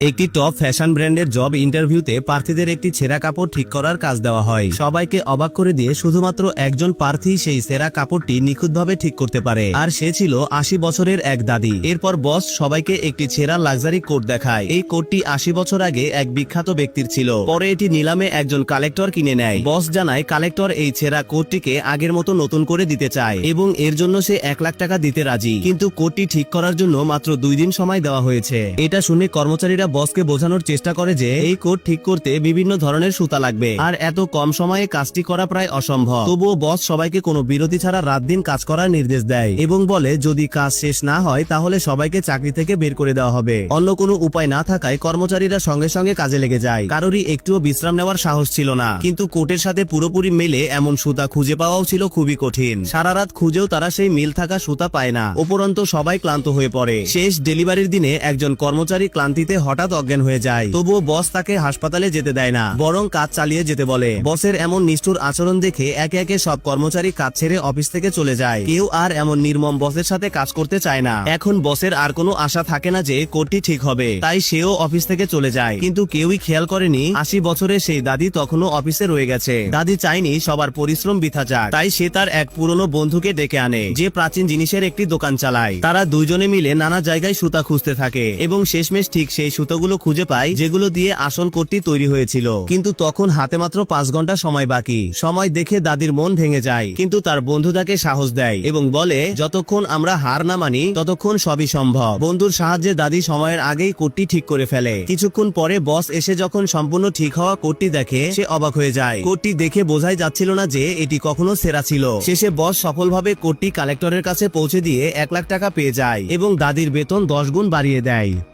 একটি top fashion ব্র্যান্ডের job ইন্টারভিউতে প্রার্থীদের একটি ছেঁড়া কাপড় ঠিক করার কাজ দেওয়া হয়। সবাইকে অবাক করে দিয়ে শুধুমাত্র একজন প্রার্থী সেই ছেঁড়া কাপড়টি নিখুঁতভাবে ঠিক করতে পারে, আর সে ছিল ৮০ বছরের এক দাদি। এরপর বস সবাইকে একটি ছেঁড়া লাক্সারি কোট দেখায়। এই কোটটি ৮০ বছর আগে এক বিখ্যাত ব্যক্তির ছিল। পরে এটি নিলামে একজন কালেক্টর কিনে নেয়। বস জানায় কালেক্টর এই ছেঁড়া কোটটিকে আগের মতো নতুন করে দিতে চায় এবং এর জন্য সে ১ লাখ টাকা দিতে রাজি। কিন্তু কোটটি ঠিক করার জন্য মাত্র ২ দিন সময় দেওয়া হয়েছে। এটা শুনে কর্মচারীরা বসকে বোঝানোর চেষ্টা করে যে এই কোট ঠিক করতে বিভিন্ন ধরনের সুতা লাগবে, আর এত কম সময়ে কাজটি করা প্রায় অসম্ভব। তবুও বস সবাইকে কোনো বিরতি ছাড়া রাত দিন কাজ করার নির্দেশ দেয় এবং বলে যদি কাজ শেষ না হয় তাহলে সবাইকে চাকরি থেকে বের করে দেওয়া হবে। অন্য কোনো উপায় না থাকায় কর্মচারীরা সঙ্গে সঙ্গে কাজে লেগে যায়। কারোরই একটুও বিশ্রাম নেওয়ার সাহস ছিল না। কিন্তু কোটের সাথে পুরোপুরি মেলে এমন সুতা খুঁজে পাওয়াও ছিল খুবই কঠিন। সারা রাত খুঁজেও তারা সেই মিল থাকা সুতা পায় না। উপরন্ত সবাই ক্লান্ত হয়ে পড়ে। শেষ ডেলিভারির দিনে একজন কর্মচারী ক্লান্তিতে হঠাৎ অজ্ঞান হয়ে যায়। তবুও বস তাকে হাসপাতালে যেতে দেয় না, বরং কাজ চালিয়ে যেতে বলে। বসের এমন নিষ্ঠুর আচরণ দেখে একে একে সব কর্মচারী কাজ ছেড়ে অফিস থেকে চলে যায়। কেউ আর এমন নির্মম বসের সাথে কাজ করতে চায় না। এখন বসের আর কোনো আশা থাকে না যে কোটটি ঠিক হবে, তাই সেও অফিস থেকে চলে যায়। কিন্তু কেউই খেয়াল করেনি ৮০ বছরের সেই দাদি তখনও অফিসে রয়ে গেছে। দাদি চায়নি সবার পরিশ্রম বৃথা যাক, তাই সে তার এক পুরনো বন্ধুকে ডেকে আনে যে প্রাচীন জিনিসের একটি দোকান চালায়। তারা দুইজনে মিলে নানা জায়গায় সুতা খুঁজতে থাকে এবং শেষমেশ ঠিক সেই সুতাগুলো খুঁজে পায় যেগুলো দিয়ে আসল কোটটি তৈরি হয়েছিল। কিন্তু তখন হাতে মাত্র ৫ ঘন্টা সময় বাকি। সময় দেখে দাদির মন ভেঙে যায়, কিন্তু তার বন্ধু তাকে সাহস দেয় এবং বলে যতক্ষণ আমরা হার না মানি ততক্ষণ সবই সম্ভব। বন্ধুর সাহায্যে দাদি সময়ের আগেই কোটটি ঠিক করে ফেলে। কিছুক্ষণ পরে বস এসে যখন সম্পূর্ণ ঠিক হওয়া কোটটি দেখে সে অবাক হয়ে যায়। কোটটি দেখে বোঝাই যাচ্ছিল না যে এটি কখনো ছেঁড়া ছিল। শেষে বস সফলভাবে কোটটি কালেক্টরের কাছে পৌঁছে দিয়ে ১ লাখ টাকা পেয়ে যায় এবং দাদির বেতন ১০ গুণ বাড়িয়ে দেয়।